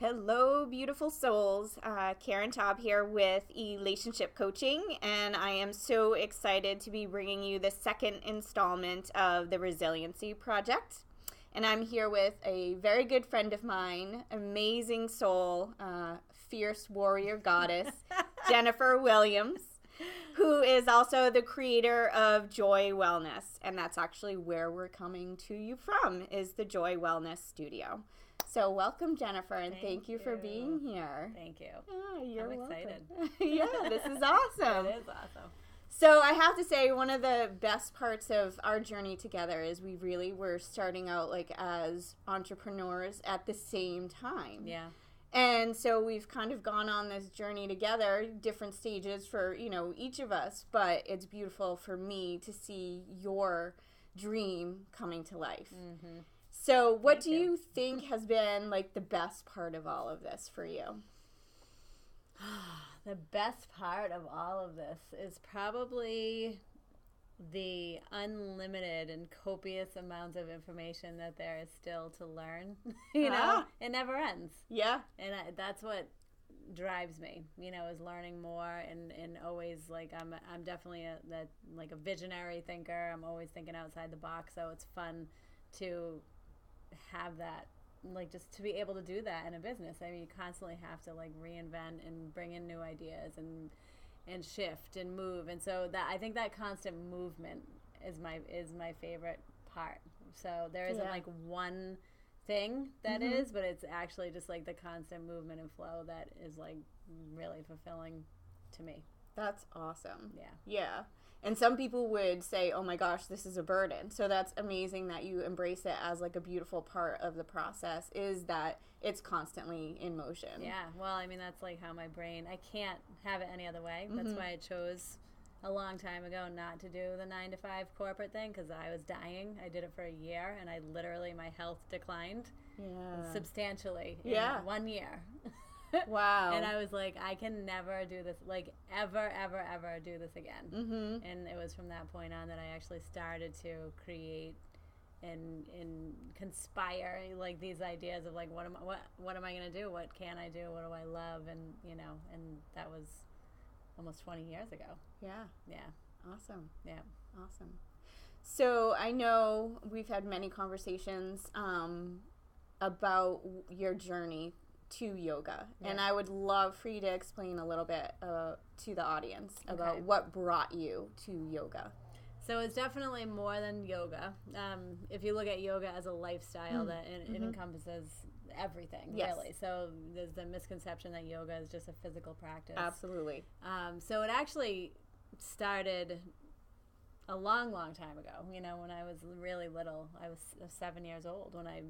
Hello, beautiful souls. Karen Taub here with Relationship Coaching, and I am so excited to be bringing you the second installment of the Resiliency Project. And I'm here with a very good friend of mine, amazing soul, fierce warrior goddess, Jennifer Williams, who is also the creator of Joy Wellness. And that's actually where we're coming to you from, is the Joy Wellness Studio. So welcome, Jennifer, and thank you for being here. Thank you. Yeah, you're I'm welcome. excited. Yeah, this is awesome. It is awesome. So I have to say, one of the best parts of our journey together is we really were starting out like as entrepreneurs at the same time. Yeah. And so we've kind of gone on this journey together, different stages for, each of us. But it's beautiful for me to see your dream coming to life. Mm-hmm. So what do you think has been like the best part of all of this for you? The best part of all of this is probably the unlimited and copious amounts of information that there is still to learn. It never ends. Yeah. And that's what drives me, is learning more and always like I'm definitely a visionary thinker. I'm always thinking outside the box, so it's fun to have that, like, just to be able to do that in a business. I mean, you constantly have to like reinvent and bring in new ideas and shift and move, and so that I think that constant movement is my favorite part. So there isn't like one thing that is, but it's actually just like the constant movement and flow that is like really fulfilling to me. That's awesome. Yeah. Yeah. And some people would say, oh my gosh, this is a burden. So that's amazing that you embrace it as like a beautiful part of the process, is that it's constantly in motion. Yeah. Well, I mean, that's like how my brain, I can't have it any other way. That's why I chose a long time ago not to do the 9-to-5 corporate thing, because I was dying. I did it for a year and my health declined substantially in 1 year. Wow. And I was like, I can never do this, like ever do this again. Mm-hmm. And it was from that point on that I actually started to create and conspire like these ideas of like, what am I going to do? What can I do? What do I love? And, and that was almost 20 years ago. Yeah. Yeah. Awesome. Yeah. Awesome. So I know we've had many conversations about your journey to yoga. Yeah. And I would love for you to explain a little bit to the audience about what brought you to yoga. So it's definitely more than yoga. If you look at yoga as a lifestyle, that it encompasses everything, really. So there's the misconception that yoga is just a physical practice. Absolutely. So it actually started a long time ago. When I was really little, I was 7 years old when I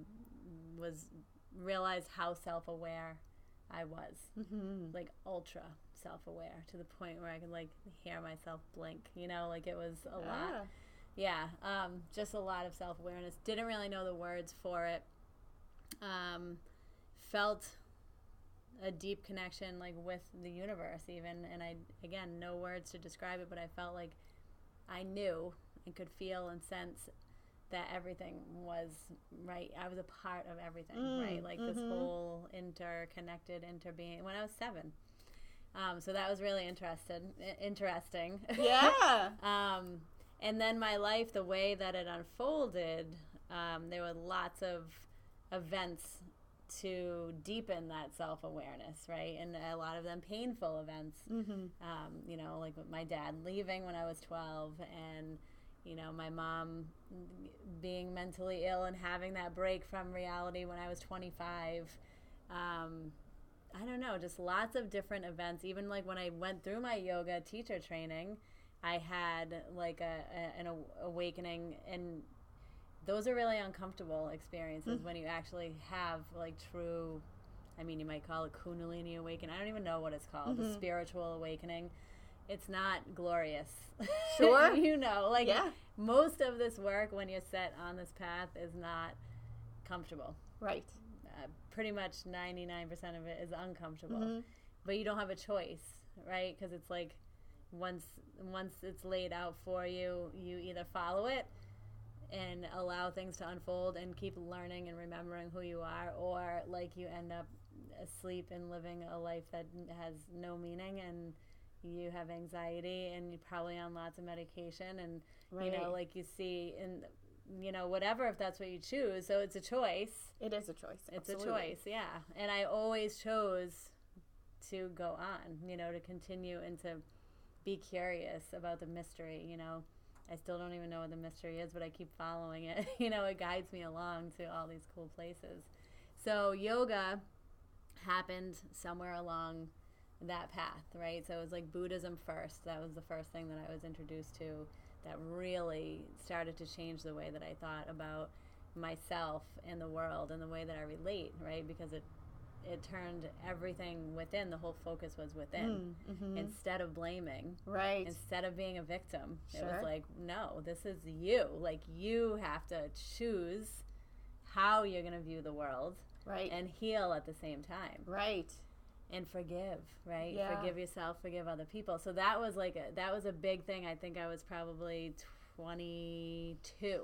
realized how self-aware I was, like ultra self-aware, to the point where I could like hear myself blink, like it was a lot. Yeah. Just a lot of self-awareness. Didn't really know the words for it. Felt a deep connection like with the universe even, and I, again, no words to describe it, but I felt like I knew and could feel and sense that everything was right. I was a part of everything, right? Like this whole interconnected interbeing when I was 7. So that was really interesting. Yeah. And then my life, the way that it unfolded, there were lots of events to deepen that self-awareness, right? And a lot of them painful events, like with my dad leaving when I was 12, and my mom being mentally ill and having that break from reality when I was 25. I don't know, just lots of different events. Even like when I went through my yoga teacher training, I had like an awakening, and those are really uncomfortable experiences when you actually have like true, I mean, you might call it Kundalini awakening. I don't even know what it's called, the spiritual awakening. It's not glorious. Sure. Most of this work when you're set on this path is not comfortable. Right. Pretty much 99% of it is uncomfortable. But you don't have a choice, right? Because it's like once it's laid out for you, you either follow it and allow things to unfold and keep learning and remembering who you are, or like you end up asleep and living a life that has no meaning, and you have anxiety and you're probably on lots of medication, and right. you know, like you see in, you know, whatever, if that's what you choose. So it's a choice. It is a choice. It's Absolutely. a choice, yeah. And I always chose to go on, you know, to continue and to be curious about the mystery, you know. I still don't even know what the mystery is, but I keep following it. You know, it guides me along to all these cool places. So yoga happened somewhere along that path, right? So it was like Buddhism first. That was the first thing that I was introduced to that really started to change the way that I thought about myself and the world and the way that I relate, right? Because it turned everything within. The whole focus was within, instead of blaming, right? Instead of being a victim. Sure. It was like, no, this is you. Like, you have to choose how you're going to view the world, right? And heal at the same time, right? And forgive, right? Yeah. Forgive yourself, forgive other people. So that was like that was a big thing. I think I was probably 22,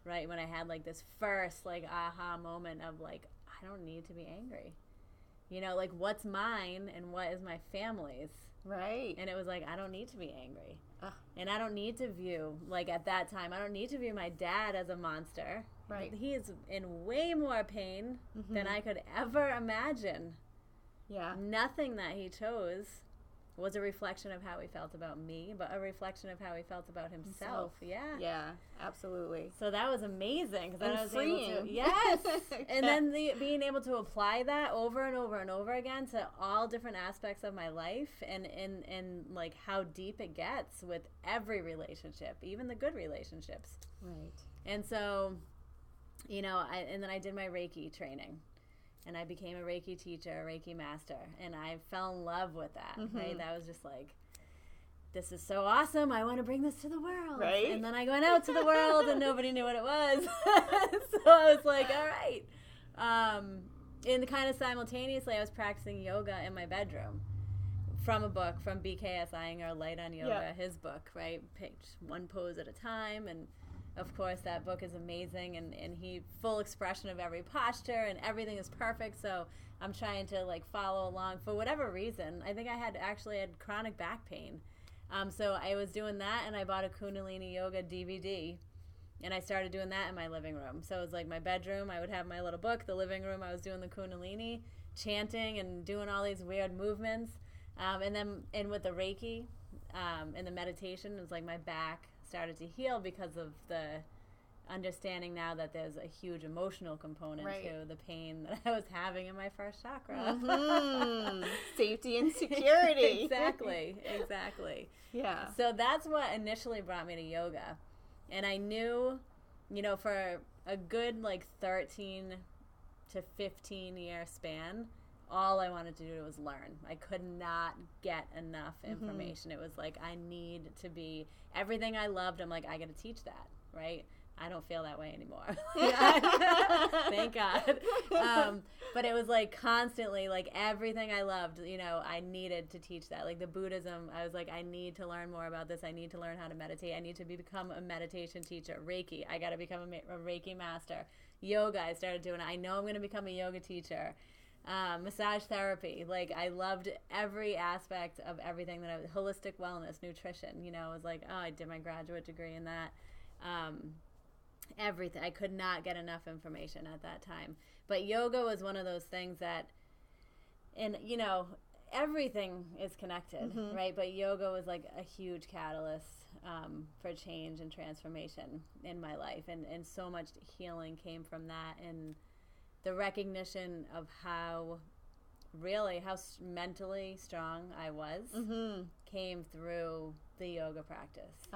right, when I had like this first like aha moment of like, I don't need to be angry. You know, like, what's mine and what is my family's? Right. And it was like, I don't need to be angry. And I don't need to view, like, at that time, I don't need to view my dad as a monster. Right. He is in way more pain than I could ever imagine. Yeah. Nothing that he chose was a reflection of how he felt about me, but a reflection of how he felt about himself. Yeah. Yeah, absolutely. So that was amazing, because then I was freeing. able to, yes, and then being able to apply that over and over and over again to all different aspects of my life, and like how deep it gets with every relationship, even the good relationships. Right. And so, you know, and then I did my Reiki training. And I became a Reiki teacher, a Reiki master, and I fell in love with that, right? That was just like, this is so awesome. I want to bring this to the world. Right. And then I went out to the world, and nobody knew what it was. So I was like, all right. And kind of simultaneously, I was practicing yoga in my bedroom from a book, from BKS Iyengar, Light on Yoga, his book, right? One pose at a time, and of course, that book is amazing, and he full expression of every posture, and everything is perfect. So I'm trying to like follow along for whatever reason. I think I had chronic back pain. So I was doing that, and I bought a Kundalini Yoga DVD, and I started doing that in my living room. So it was like my bedroom, I would have my little book. The living room, I was doing the Kundalini, chanting and doing all these weird movements. And with the Reiki and the meditation, it was like my back started to heal because of the understanding now that there's a huge emotional component to the pain that I was having in my first chakra. Safety and security. Exactly. Yeah. So that's what initially brought me to yoga. And I knew, you know, for a good like 13 to 15 year span, all I wanted to do was learn. I could not get enough information. It was like, I need to be everything I loved. I'm like, I got to teach that, right? I don't feel that way anymore. Thank God. But it was like constantly, like everything I loved, you know, I needed to teach that. Like the Buddhism, I was like, I need to learn more about this. I need to learn how to meditate. I need to become a meditation teacher. Reiki, I got to become a Reiki master. Yoga, I started doing it. I know I'm going to become a yoga teacher. Massage therapy, like I loved every aspect of everything that I was, holistic wellness, nutrition, you know, it was like, oh, I did my graduate degree in that, everything. I could not get enough information at that time, but yoga was one of those things that, and you know, everything is connected, right? But yoga was like a huge catalyst for change and transformation in my life, and so much healing came from that, and the recognition of how mentally strong I was came through the yoga practice.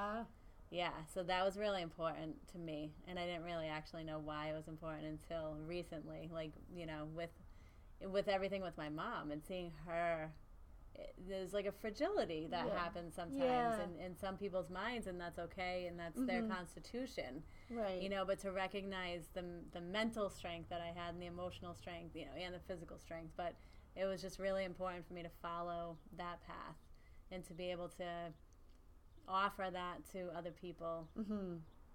Yeah, so that was really important to me, and I didn't really actually know why it was important until recently, like, you know, with everything with my mom and seeing her. There's like a fragility that happens sometimes in some people's minds, and that's okay, and that's their constitution, right? You know, but to recognize the mental strength that I had and the emotional strength, you know, and the physical strength. But it was just really important for me to follow that path and to be able to offer that to other people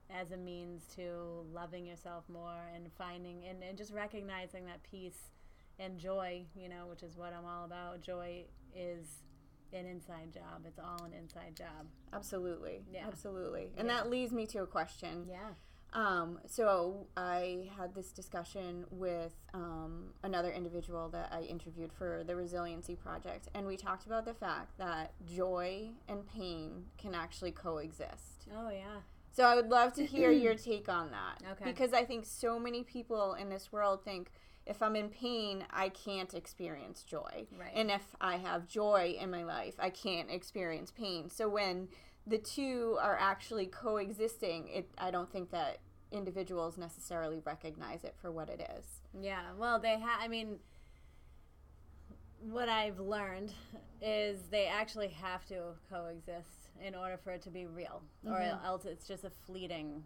as a means to loving yourself more and finding and just recognizing that peace and joy, which is what I'm all about. Joy is an inside job. It's all an inside job. Absolutely. Yeah. Absolutely. And that leads me to a question. Yeah. So I had this discussion with another individual that I interviewed for the Resiliency Project, and we talked about the fact that joy and pain can actually coexist. Oh, yeah. So I would love to hear your take on that. Okay. Because I think so many people in this world think, if I'm in pain, I can't experience joy. Right. And if I have joy in my life, I can't experience pain. So when the two are actually coexisting, I don't think that individuals necessarily recognize it for what it is. Yeah, well, what I've learned is they actually have to coexist in order for it to be real, or else it's just a fleeting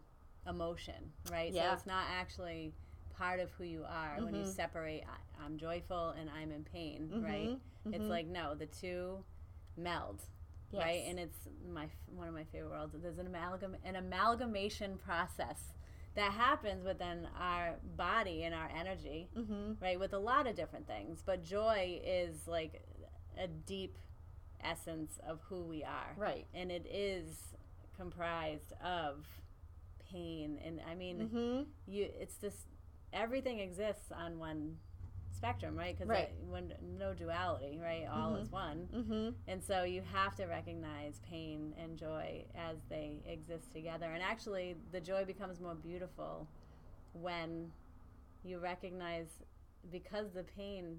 emotion, right? Yeah. So it's not actually part of who you are when you separate, I'm joyful and I'm in pain, right? It's like, no, the two meld. Yes. Right, and it's one of my favorite words. There's an amalgamation process that happens within our body and our energy, right, with a lot of different things. But joy is like a deep essence of who we are, right? And it is comprised of pain, and I mean, it's this. Everything exists on one spectrum, right? Because when no duality, right? All is one. And so you have to recognize pain and joy as they exist together. And actually, the joy becomes more beautiful when you recognize, because the pain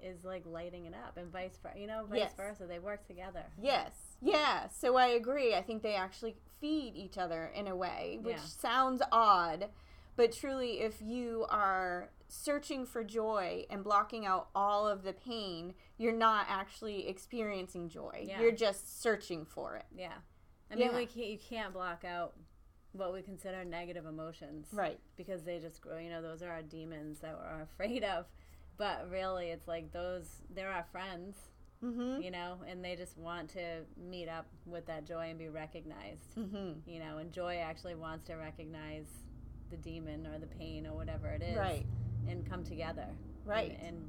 is like lighting it up, and vice versa. They work together. Yes. Yeah. So I agree. I think they actually feed each other in a way, which sounds odd, but truly, if you are searching for joy and blocking out all of the pain, you're not actually experiencing joy. Yeah. You're just searching for it. Yeah. I mean, you can't block out what we consider negative emotions. Right. Because they just grow, those are our demons that we're afraid of. But really, it's like they're our friends, and they just want to meet up with that joy and be recognized. And joy actually wants to recognize the demon or the pain or whatever it is. Right. And come together. Right. And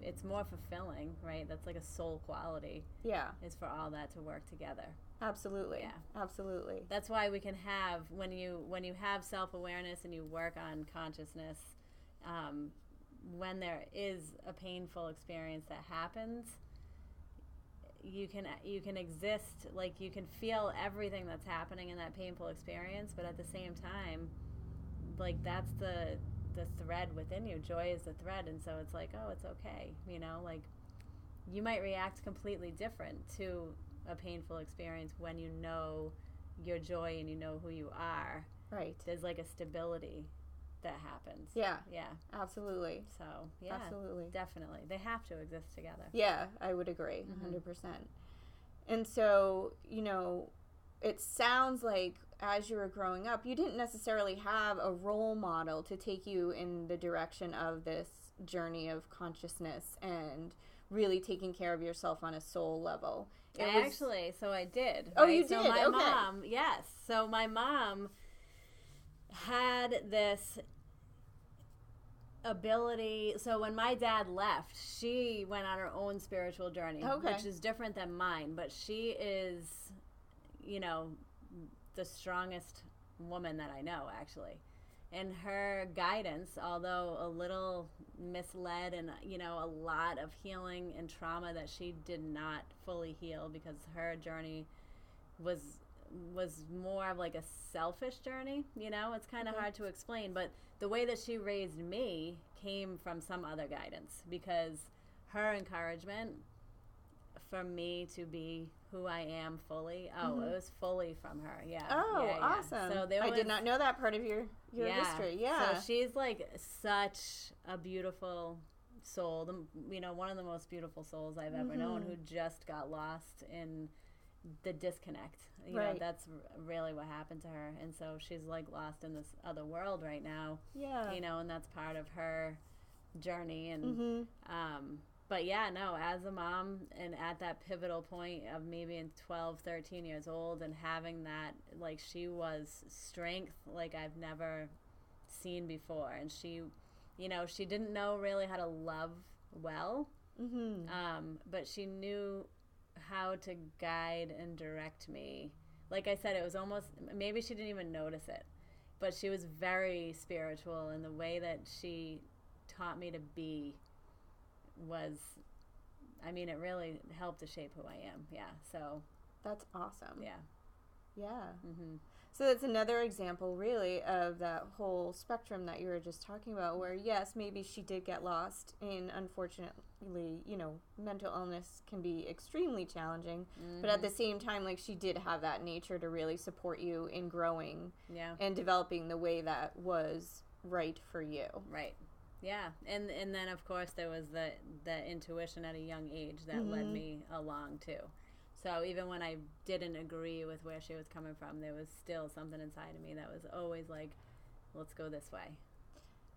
it's more fulfilling, right? That's like a soul quality. Yeah. Is for all that to work together. Absolutely. Yeah. Absolutely. That's why we can have, when you have self-awareness and you work on consciousness, when there is a painful experience that happens, you can exist, like you can feel everything that's happening in that painful experience, but at the same time, like that's the thread within you. Joy is the thread, and so it's like, oh, it's okay. Like you might react completely different to a painful experience when you know your joy and you know who you are. Right. There's like a stability that happens. Yeah. Yeah. Absolutely. So, yeah. Absolutely. Definitely. They have to exist together. Yeah, I would agree, 100%. And so, it sounds like as you were growing up, you didn't necessarily have a role model to take you in the direction of this journey of consciousness and really taking care of yourself on a soul level. So I did. Oh, right? you did? So my okay. mom, yes. So my mom had this ability. So when my dad left, she went on her own spiritual journey, which is different than mine. But she is, the strongest woman that I know, actually. And her guidance, although a little misled and, a lot of healing and trauma that she did not fully heal, because her journey was more of like a selfish journey, it's kind of hard to explain, but the way that she raised me came from some other guidance, because her encouragement for me to be who I am fully, it was fully from her. Yeah. Oh, yeah. Awesome. So I did not know that part of your history. Yeah. So she's like such a beautiful soul, one of the most beautiful souls I've ever known, who just got lost in the disconnect. That's really what happened to her. And so she's like lost in this other world right now. Yeah. And that's part of her journey. And But yeah, no, as a mom and at that pivotal point of me being 12, 13 years old and having that, like, she was strength like I've never seen before. And she, she didn't know really how to love well, but she knew how to guide and direct me. Like I said, it was almost, maybe she didn't even notice it, but she was very spiritual, and the way that she taught me to be was, I mean, it really helped to shape who I am. Yeah. So that's awesome. Yeah. Yeah. So that's another example, really, of that whole spectrum that you were just talking about, where, yes, maybe she did get lost, and unfortunately, mental illness can be extremely challenging, but at the same time, like, she did have that nature to really support you in growing and developing the way that was right for you. Right. Yeah. And then, of course, there was the intuition at a young age that led me along, too. So even when I didn't agree with where she was coming from, there was still something inside of me that was always like, let's go this way.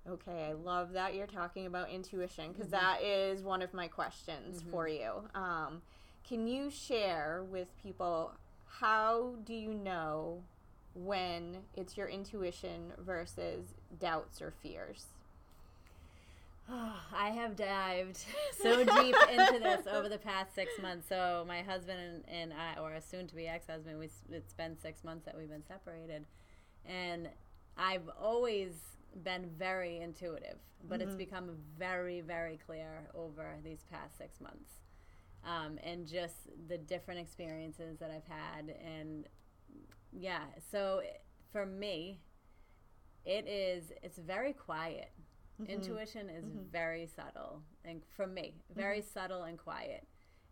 Okay, I love that you're talking about intuition, because that is one of my questions for you. Can you share with people, how do you know when it's your intuition versus doubts or fears? I have dived so deep into this over the past 6 months. So my husband and I, or a soon-to-be ex-husband, it's been 6 months that we've been separated. And I've always been very intuitive, but it's become very, very clear over these past 6 months. And just the different experiences that I've had. And yeah, so for me, it's very quiet. Intuition is very subtle, and for me, very subtle and quiet,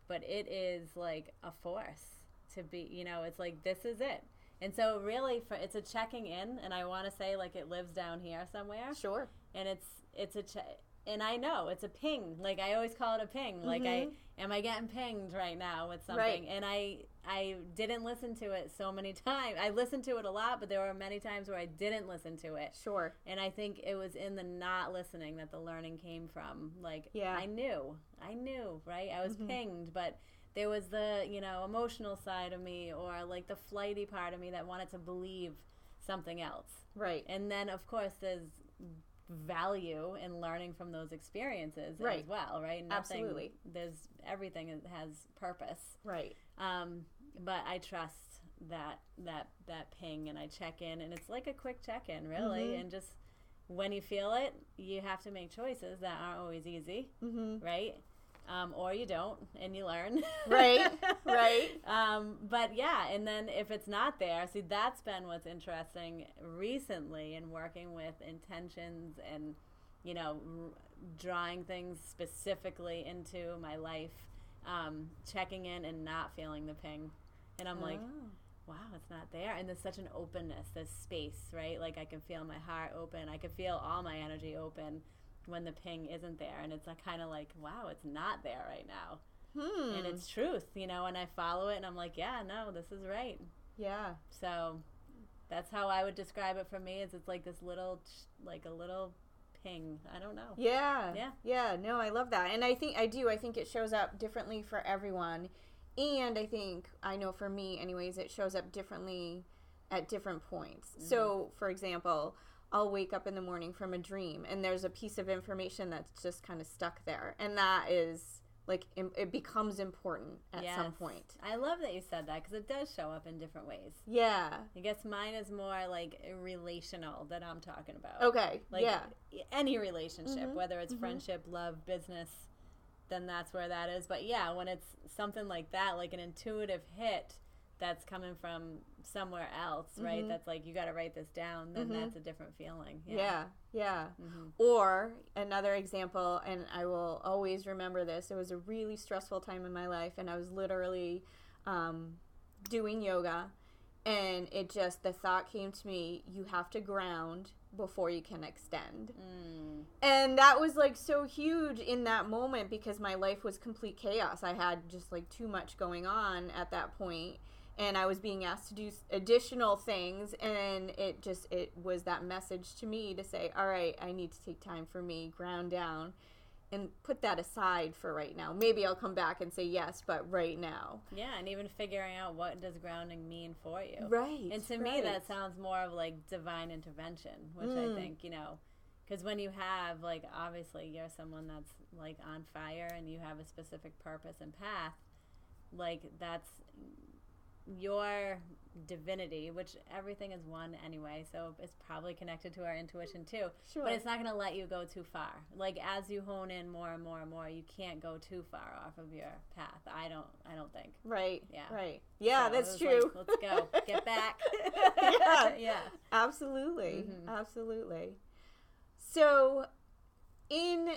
but it is like a force to be, it's like, this is it. And so really it's a checking in, and I want to say, like, it lives down here somewhere. Sure. And and I know it's a ping. Like, I always call it a ping. Like, am I getting pinged right now with something? Right. And I didn't listen to it so many times. I listened to it a lot, but there were many times where I didn't listen to it. Sure. And I think it was in the not listening that the learning came from. Like, I knew, right? I was pinged, but there was the, emotional side of me, or like the flighty part of me that wanted to believe something else. Right. And then, of course, there's value in learning from those experiences as well, right? Absolutely. Everything has purpose. Right. But I trust that ping, and I check in, and it's like a quick check-in, really. And just when you feel it, you have to make choices that aren't always easy, right? Or you don't, and you learn. Right. But yeah, and then if it's not there, see, that's been what's interesting recently in working with intentions and, drawing things specifically into my life, checking in and not feeling the ping. And I'm like, wow, it's not there. And there's such an openness, this space, right? Like, I can feel my heart open. I can feel all my energy open when the ping isn't there. And it's kind of like, wow, it's not there right now. And it's truth, and I follow it, and I'm like, yeah, no, this is right. Yeah. So that's how I would describe it for me, is it's like this little, like a little ping. I don't know. Yeah. No, I love that. And I think it shows up differently for everyone. And I know for me anyways, it shows up differently at different points. So, for example, I'll wake up in the morning from a dream, and there's a piece of information that's just kind of stuck there. And that is, like, it becomes important at some point. I love that you said that, because it does show up in different ways. Yeah. I guess mine is more, like, relational that I'm talking about. Okay, like, any relationship, whether it's friendship, love, business, then that's where that is. But yeah, when it's something like that, like an intuitive hit that's coming from somewhere else, right? That's like, you got to write this down, then that's a different feeling. Yeah. Or another example, and I will always remember this, it was a really stressful time in my life, and I was literally doing yoga, and the thought came to me, you have to ground before you can extend. And that was, like, so huge in that moment, because my life was complete chaos. I had just, like, too much going on at that point, and I was being asked to do additional things, and it was that message to me to say, all right, I need to take time for me, ground down, and put that aside for right now. Maybe I'll come back and say yes, but right now. Yeah, and even figuring out what does grounding mean for you. Right. And to me, that sounds more of like divine intervention, which I think, because when you have, like, obviously you're someone that's like on fire and you have a specific purpose and path, like that's your divinity, which everything is one anyway, so it's probably connected to our intuition too. Sure. But it's not going to let you go too far. Like, as you hone in more and more and more, you can't go too far off of your path. I don't think. Right. Yeah. Right. Yeah, so that's true. Like, let's go. Get back. Yeah. Yeah. Absolutely. Mm-hmm. Absolutely. So, in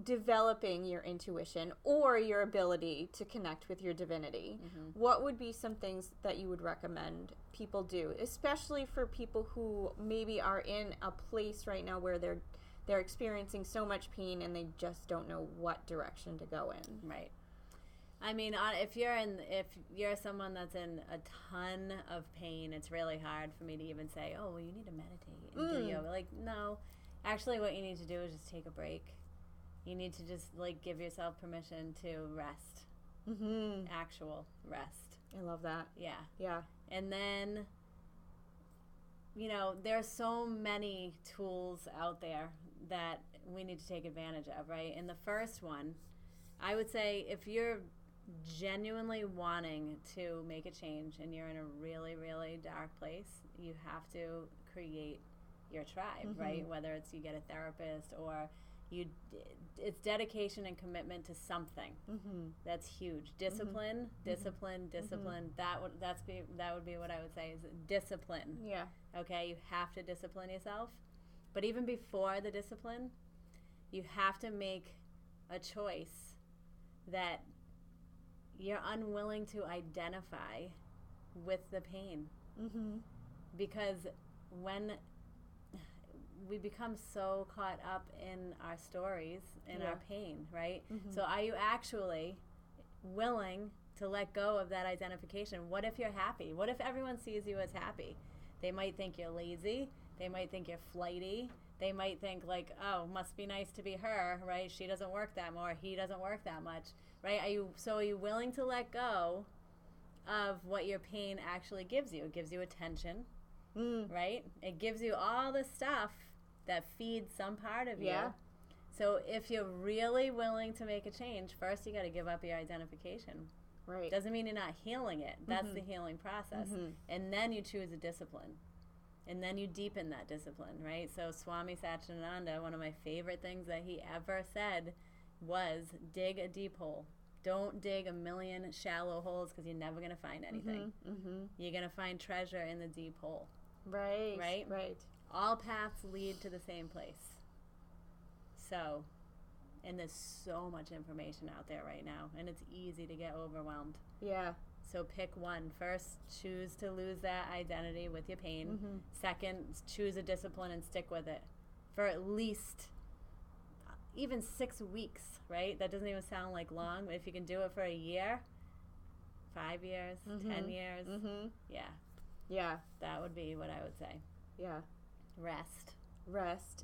developing your intuition or your ability to connect with your divinity, what would be some things that you would recommend people do, especially for people who maybe are in a place right now where they're experiencing so much pain and they just don't know what direction to go in? Right. I mean, if you're someone that's in a ton of pain, it's really hard for me to even say, oh, well, you need to meditate and do yoga. Like, no. Actually, what you need to do is just take a break. You need to just, like, give yourself permission to rest. Actual rest. I love that. Yeah. Yeah. And then, there are so many tools out there that we need to take advantage of, right? And the first one, I would say, if you're genuinely wanting to make a change and you're in a really, really dark place, you have to create your tribe, right? Whether it's you get a therapist or it's dedication and commitment to something. That's huge. Discipline. That would be what I would say is discipline. Yeah. Okay, you have to discipline yourself. But even before the discipline, you have to make a choice that you're unwilling to identify with the pain. Because when we become so caught up in our stories and our pain, right? So are you actually willing to let go of that identification? What if you're happy? What if everyone sees you as happy? They might think you're lazy. They might think you're flighty. They might think, like, oh, must be nice to be her, right? She doesn't work that more. He doesn't work that much, right? Are you willing to let go of what your pain actually gives you? It gives you attention, right? It gives you all the stuff that feeds some part of you. So if you're really willing to make a change, first you got to give up your identification. Right. Doesn't mean you're not healing it. That's the healing process. And then you choose a discipline. And then you deepen that discipline, right? So Swami Satchidananda, one of my favorite things that he ever said was, dig a deep hole. Don't dig a million shallow holes because you're never going to find anything. You're going to find treasure in the deep hole. Right. Right? Right. All paths lead to the same place. So, and there's so much information out there right now, and it's easy to get overwhelmed. Yeah. So pick one. First, choose to lose that identity with your pain. Second, choose a discipline and stick with it for at least even 6 weeks, right? That doesn't even sound like long, but if you can do it for a year, 5 years, 10 years, yeah, that would be what I would say. Yeah. Rest.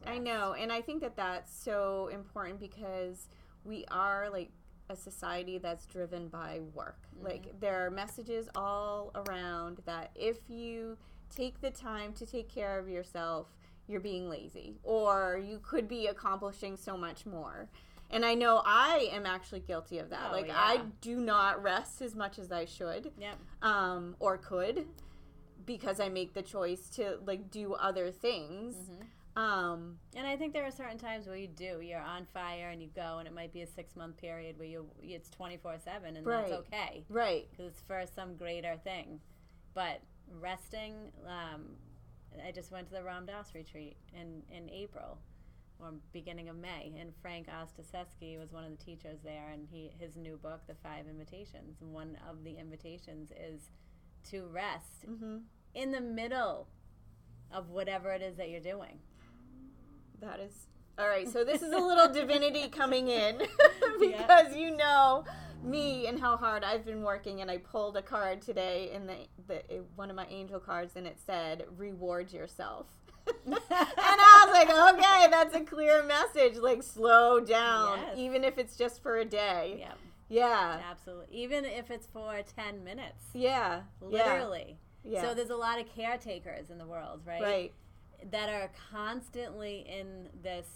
I know, and I think that that's so important because we are, like, a society that's driven by work. Like, there are messages all around that if you take the time to take care of yourself, you're being lazy, or you could be accomplishing so much more. And I know I am actually guilty of that. I do not rest as much as I should, or could, because I make the choice to, like, do other things. And I think there are certain times where you're on fire and you go, and it might be a 6-month period where it's 24/7, and that's okay, right? Because it's for some greater thing. But resting, I just went to the Ram Dass retreat in April, or beginning of May, and Frank Ostaseski was one of the teachers there, and his new book, The 5 Invitations, and one of the invitations is to rest in the middle of whatever it is that you're doing. That is all right. So this is a little divinity coming in because you know me and how hard I've been working, and I pulled a card today in the one of my angel cards, and it said reward yourself. And I was like, okay, that's a clear message. Like, slow down, Yes. even if it's just for a day. Yep. Yeah. Absolutely. Even if it's for 10 minutes. Yeah. Literally. Yeah. So there's a lot of caretakers in the world, right? Right. That are constantly in this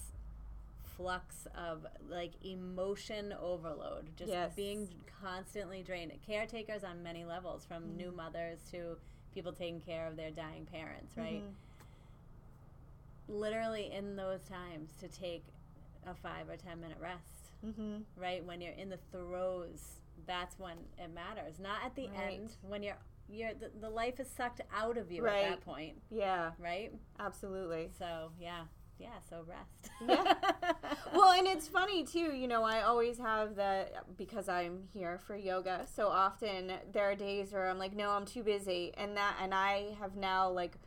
flux of like emotion overload, just Yes. being constantly drained. Caretakers on many levels, from new mothers to people taking care of their dying parents, right? Literally in those times to take a 5 or 10 minute rest, right? When you're in the throes, that's when it matters. Not at the Right. end when the life is sucked out of you Right. at that point, Yeah. right? Absolutely. So so rest. Yeah. Well, and it's funny too, you know, I always have that, because I'm here for yoga, so often there are days where I'm like, no, I'm too busy, and I have now like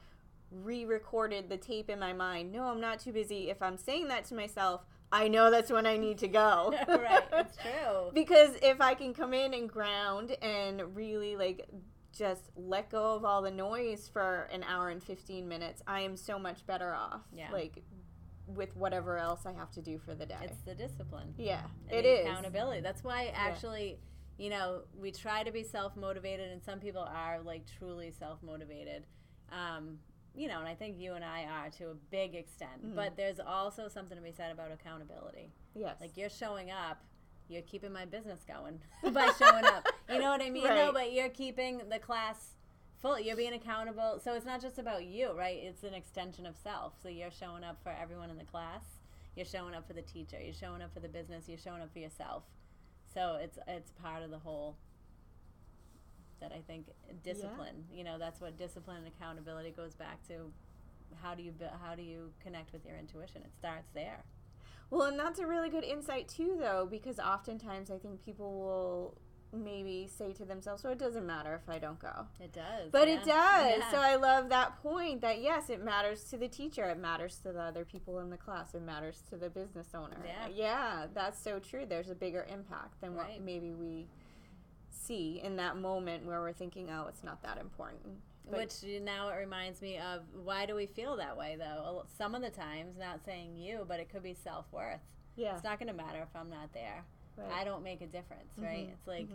re-recorded the tape in my mind. No, I'm not too busy. If I'm saying that to myself, I know that's when I need to go. Right, it's true. Because if I can come in and ground and really like just let go of all the noise for an hour and 15 minutes, I am so much better off. Yeah. Like with whatever else I have to do for the day. It's the discipline. Yeah, and it the is. accountability. That's why actually, you know, we try to be self-motivated, and some people are like truly self-motivated. You know, and I think you and I are to a big extent. But there's also something to be said about accountability. Yes. Like, you're showing up, you're keeping my business going by showing up. You know what I mean? Right. No, but you're keeping the class full. You're being accountable. So it's not just about you, right? It's an extension of self. So you're showing up for everyone in the class. You're showing up for the teacher. You're showing up for the business. You're showing up for yourself. So it's part of the whole. That I think discipline, you know, that's what discipline and accountability goes back to. How do you connect with your intuition? It starts there. Well, and that's a really good insight too, though, because oftentimes I think people will maybe say to themselves, well, it doesn't matter if I don't go. It does. But it does. Yeah. So I love that point that, yes, it matters to the teacher. It matters to the other people in the class. It matters to the business owner. Yeah, that's so true. There's a bigger impact than what maybe we see in that moment where we're thinking, oh, it's not that important. But which now it reminds me of, why do we feel that way, though? Some of the times, not saying you, but it could be self-worth. Yeah. It's not going to matter if I'm not there. Right. I don't make a difference, right? It's like,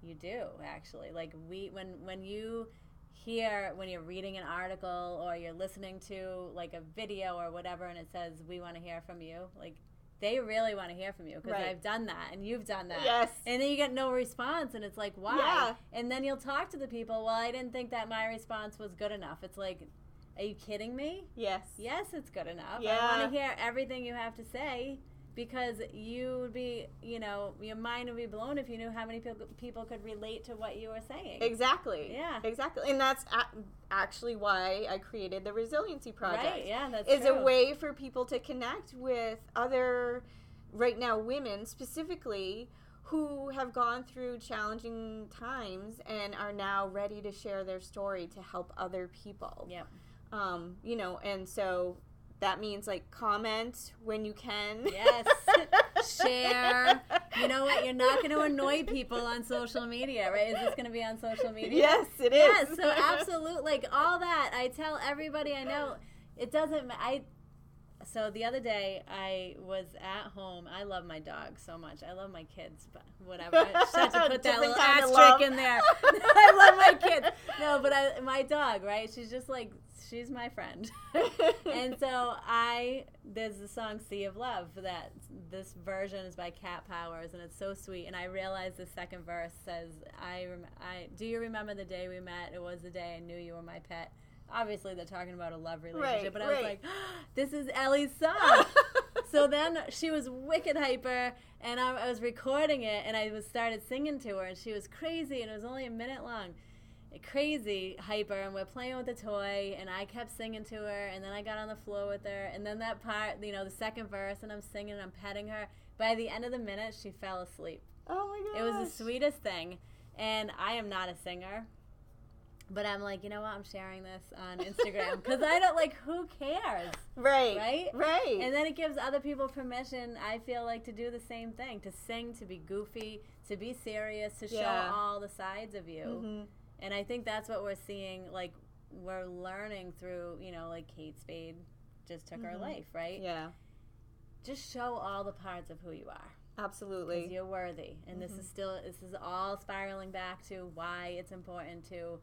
you do, actually. Like, when you hear, when you're reading an article or you're listening to, like, a video or whatever, and it says, we want to hear from you, like, they really want to hear from you, because I've done that and you've done that. Yes. And then you get no response, and it's like, why? Yeah. And then you'll talk to the people, well, I didn't think that my response was good enough. It's like, are you kidding me? Yes. Yes, it's good enough. Yeah. I want to hear everything you have to say, because you would be, you know, your mind would be blown if you knew how many people could relate to what you were saying. Exactly. Yeah. Exactly. And that's actually why I created the Resiliency Project. Right, yeah, that's It's true. a way for people to connect with other, right now, women specifically, who have gone through challenging times and are now ready to share their story to help other people. Yep. You know, and so that means, like, comment when you can. Yes. Share. You know what? You're not going to annoy people on social media, right? Is this going to be on social media? Yes, it is. Yes, so absolutely. Like, all that. I tell everybody I know, it doesn't, so the other day I was at home. I love my dog so much. I love my kids, but whatever. I just had to put that little asterisk in there. I love my kids. No, but my dog, right? She's just like, she's my friend. And so there's the song Sea of Love, that this version is by Cat Powers, and it's so sweet. And I realized the second verse says, do you remember the day we met? It was the day I knew you were my pet. Obviously, they're talking about a love relationship, but I was like, this is Ellie's song. So then she was wicked hyper, and I was recording it, and I started singing to her, and she was crazy, and it was only a minute long. Crazy hyper, and we're playing with the toy, and I kept singing to her, and then I got on the floor with her, and then that part, you know, the second verse, and I'm singing, and I'm petting her. By the end of the minute, she fell asleep. Oh my gosh. It was the sweetest thing, and I am not a singer. But I'm like, you know what? I'm sharing this on Instagram because I don't, like, who cares? Right. Right? Right. And then it gives other people permission, I feel like, to do the same thing, to sing, to be goofy, to be serious, to show all the sides of you. And I think that's what we're seeing, like, we're learning through, like Kate Spade just took her life, right? Yeah. Just show all the parts of who you are. Absolutely. Because you're worthy. And this is all spiraling back to why it's important to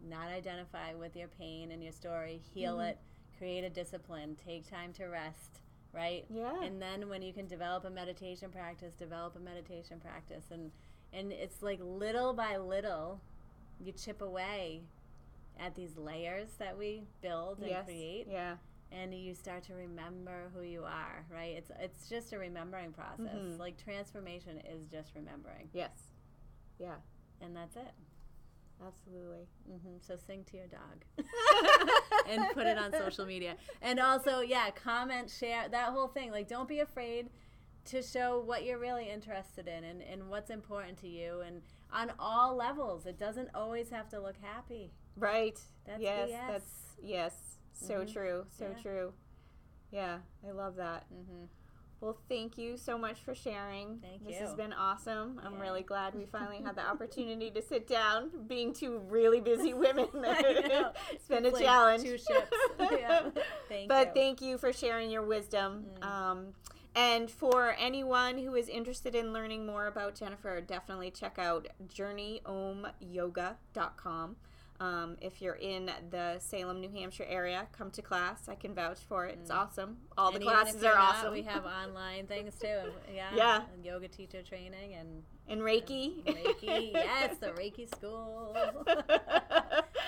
not identify with your pain and your story, heal it, create a discipline, take time to rest, right? Yeah. And then when you can develop a meditation practice. And it's like little by little, you chip away at these layers that we build and create. Yeah. And you start to remember who you are, right? It's just a remembering process. Like transformation is just remembering. Yes. Yeah. And that's it. Absolutely. So sing to your dog and put it on social media. And also, comment, share, that whole thing. Like, don't be afraid to show what you're really interested in and what's important to you. And on all levels, it doesn't always have to look happy. Right. That's yes. BS. Yes. So true. So true. Yeah. I love that. Well, thank you so much for sharing. Thank you. This has been awesome. I'm really glad we finally had the opportunity to sit down, being two really busy women. It's been a challenge. Two ships. Thank you for sharing your wisdom. And for anyone who is interested in learning more about Jennifer, definitely check out journeyomyoga.com. If you're in the Salem, New Hampshire area, come to class. I can vouch for it. It's awesome. All the classes are awesome. We have online things too. Yeah. And yoga teacher training and Reiki. Reiki, yes, the Reiki school.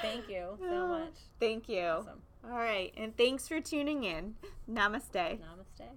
Thank you so much. Thank you. Awesome. All right, and thanks for tuning in. Namaste. Namaste.